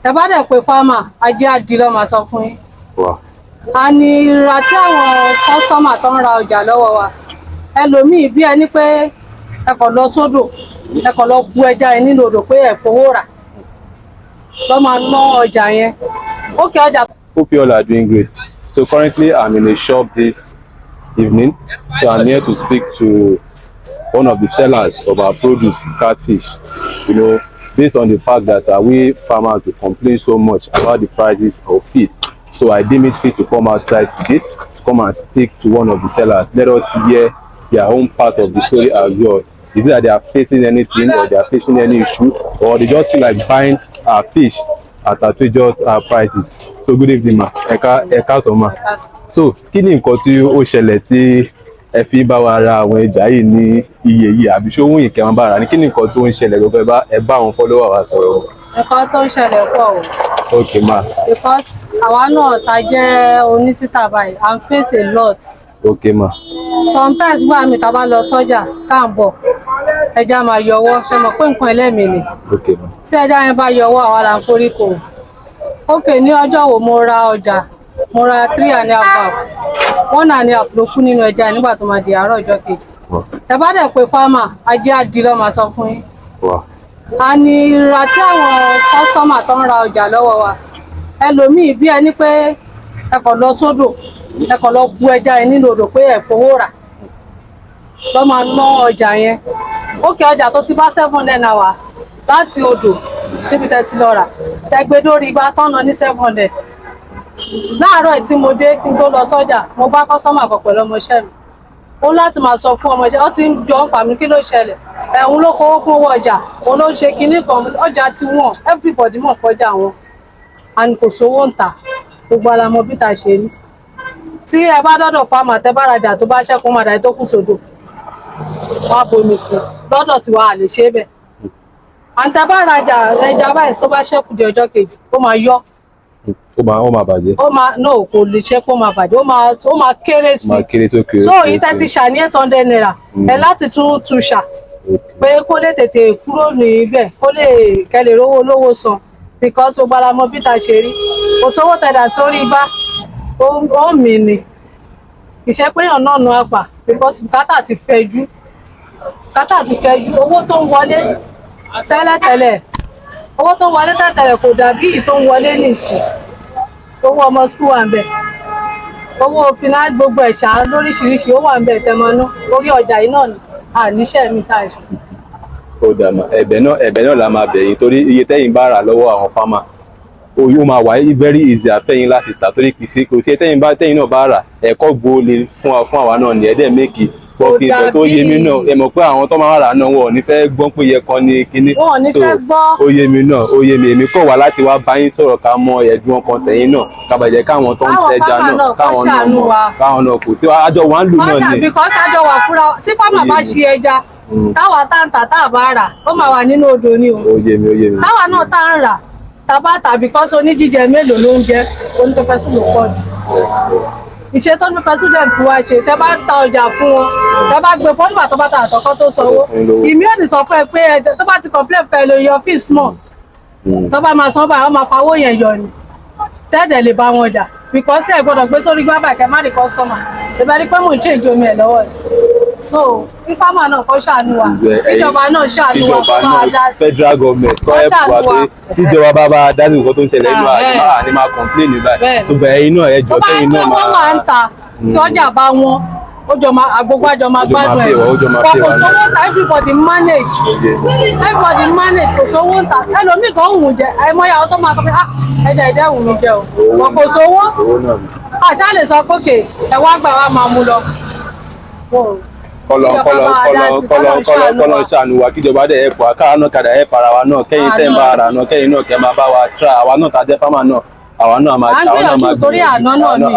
Tẹ́ bá dẹ̀ pé farmer ajé àdí ló máa sọ fún yín. A ní ìrora tí àwọn customer tó ń ra ọjà lọ́wọ́ wa. Ẹlòmíì bí ẹni pé ẹ kàn lọ sódò, ẹ kàn lọ bu ẹja yẹn nínú odò pé ẹ fowó rà. Lọ́ máa ná ọjà yẹn. Okay, ọjà. Hope you all are doing great. So currently I'm in a shop this evening. So I'm here to speak to one of the sellers of our produce, Catfish. You know, based on the fact that we farmers to complain so much about the prices of feed. So I deem it fit to come outside today to come and speak to one of the sellers. Let us hear their own part of the story as well. Is it that they are facing anything or they are facing any issue, or they just feel like buying our fish at outrageous prices? So good evening, ma. Eka so ma. So kí ni nǹkan tí ó ṣẹlẹ̀ tí ẹ fi bá wa ra àwọn ẹja yìí ní iye yìí, àbí ṣé owó yìí kẹ́ wọn bá ra ní kí ni nǹkan tí ó ń ṣẹlẹ̀ gbogbo ẹ bá àwọn follower wa sọ̀rọ̀. Nǹkan tó ń ṣẹlẹ̀ pọ̀ o. Okay ma. Because àwa náà ta jẹ́ onítítà báyìí, I'm face a lot. Okay ma. Sometimes gbà mí tá bá lọ sọ́jà tá ń bọ̀, ẹja máa yọwọ́, ṣe mọ̀ pé nǹkan ẹlẹ́mìí ni. Okay ma. Tí ẹja yẹn bá yọwọ́ àwa là ń forí kò. Okay, ní ọjọ́ wo mo ra ọjà, mo ra 3.5 1.5 ló kú nínú ẹja nígbà tó máa di àárọ̀ ọjọ́ kejì. Tẹ́ bá dẹ̀ pé farmer ajé àdí ló máa sọ fún yín. A ní ìrora tí àwọn customer tó ń ra ọjà lọ́wọ́ wa. Ẹlòmíì bí ẹni pé ẹ kàn lọ sódò, ẹ kàn lọ bu ẹja yẹn nínú odò pé ẹ fowó rà. Lọ́ máa ná ọjà yẹn. Okay, ọjà tó ti bá 700 naira láti odò níbi tẹ́ ti lọ rà. Tẹ́ gbé dórí igbá tọ́nà ní 700. Láàárọ̀ tí mo dé kí n tó lọ sọ́jà, mo bá customer kan pẹ̀lú ọmọọṣẹ́ mi. Ó láti máa sọ fún ọmọọṣẹ́, ó ti ń jọ ń fà mí kí ló ṣẹlẹ̀. Òun ló fowó kún owó ọjà, òun ló ṣe kinní kan, ọjà ti wọ̀n, everybody mọ̀ kọjá wọn. And kò sówó ń tà, gbogbo ara mọ bí ta ṣe ní. Tí ẹ bá dọ́dọ̀ farmer tẹ́ bá rajà tó bá ṣẹ́kù máa dà tó kù sódò. Wọ́n á bomi sí. Lọ́dọ̀ tiwa a lè ṣe bẹ́ẹ̀. Àǹtẹ̀ bá rajà ẹja báyìí tó bá ṣẹ́kù di ọjọ́ kejì, ó máa yọ́. Ó máa bàjẹ́. No, kò lè ṣe pé ó máa bàjẹ́, ó máa kéré sí. So ìtẹ́ ti ṣà ní 800 naira, ẹ láti tún ṣà. Pé kó lè tètè kúrò níbẹ̀, kó lè kẹ́lẹ̀ rówó lówó san. Because ó gbára mọ bí ta ṣe rí. Kò sówó tẹ̀dà sórí igbá, ó mì ní. Ìṣẹ́ pé èèyàn náà nu apà, because bùkátà ti fẹjú. Owó tó ń wọlé tẹ́lẹ̀tẹ́lẹ̀. Owó tó ń wọlé tẹ́lẹ̀tẹ́lẹ̀ kò dàbí tó ń wọlé nìsín. Owó ọmọ school wà ń bẹ̀. Owó finance gbogbo ẹ̀ṣà lóríṣiríṣi ó wà ń bẹ̀ tẹmọ́nú. Orí ọjà yìí náà ni àníṣẹ́ mi tá ṣe. Ó dà mà, ẹ̀bẹ̀ náà la máa bẹ̀ yín torí iye tẹ́yin bá rà lọ́wọ́ àwọn farmer. Ó máa wà very easy àfẹ́yìn láti tà torí kò sí tẹ́yin náà bá rà ẹ̀kọ́ gbóòlè fún àwa náà ní ẹ̀dẹ̀ méjì. Bọ́kì ìfẹ́ tó yé mi náà, ẹ mọ̀ pé àwọn tó máa rà náà wọn ò ní fẹ́ gbọ́ pé yẹ kan ní kinní. Wọn ò ní fẹ́ gbọ́. Ó yé mi náà, ó yé mi. Èmi kọ̀ wá láti wá bá yín sọ̀rọ̀ ká mọ ẹ̀dùn ọkàn tẹ̀yìn náà. Kábàjẹ́ káwọn tó ń tẹja náà, káwọn náà kò sí àjọ wà ń lù náà ni. Because àjọ wà fúnra tí farmer bá ṣe ẹja, táwa tá ń tà tá bá rà, ó máa wà nínú odò ni o. Ó yé mi. Táwa náà tá ń rà, tá bá tà because oníjíjẹ mélòó ló ń jẹ, onípẹpẹ sùn ló pọ̀ jù. Ìṣe tó ní president wa ṣe tẹ́ bá ta ọjà fún wọn, tẹ́ bá gbé fún nígbà tó bá ta àtọkọ tó sanwó. Ìmí ò ní sọ fún ẹ pé tó bá ti complain fún ẹ lórí ọ́fíìsì mọ̀. Tó bá máa san báyìí, wọ́n máa fawó yẹn yọ ni. Tẹ́ẹ̀dẹ̀ lè bá wọn jà. Because ẹ gbọ́dọ̀ gbé sórí gbábà kẹ́ má di customer. Ìbẹ̀ ni pé mò ń change omi ẹ̀ lọ́wọ́ ẹ̀. So kí farmer náà kọ́ ṣàánú wa. Ìjọba náà ṣàánú wa fún wa dá sí. Federal government kọ́ ẹ̀pù wa pé tíjọba bá dá sí nǹkan tó ń ṣẹlẹ̀ inú àní máa complain báyìí. Ṣùgbọ́n ẹ̀yin náà ẹjọ́ tẹ́yin náà máa. Tó bá ń pẹ́ wọ́n máa ń ta tí ọjà bá wọn. Agbogbo àjọ máa gbádùn ẹ̀. Kò sówó ta everybody manage. Kò sówó ta. Ẹlòmíì kan ń wùn jẹ. Àìmọye àwọn tó máa kọ́ pé ẹja ìdẹ́wùn mi jẹ o. Wọ́n kò sówó. Àṣà lè sọ pé ẹ wá gbà wá máa mú lọ. Kọ́lọ́ ṣàánú wa kíjọba dẹ̀ ẹ̀pọ̀ àkáà náà kàdà ẹ̀ para wa náà kẹ́yìn tẹ́ ń bá ara náà kẹ́yìn náà kẹ́ máa bá wa tra àwa náà tá jẹ́ farmer náà. Àwa náà máa gbìyànjú torí àná náà ni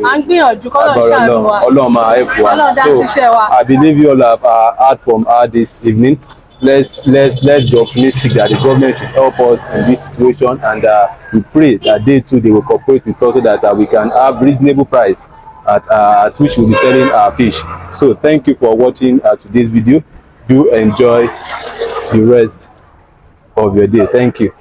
à ń gbìyànjú kọ́lọ́ ṣàánú wa. Ọlọ́run máa ẹ̀pọ̀ wa. Ọlọ́run dá síṣẹ́ wa. I believe you all have heard from her this evening. Let's be optimistic that the government should help us in this situation, and we pray that they too will cooperate with us so that we can have reasonable price at which we'll be selling our fish. So thank you for watching today's video. Do enjoy the rest of your day. Thank you.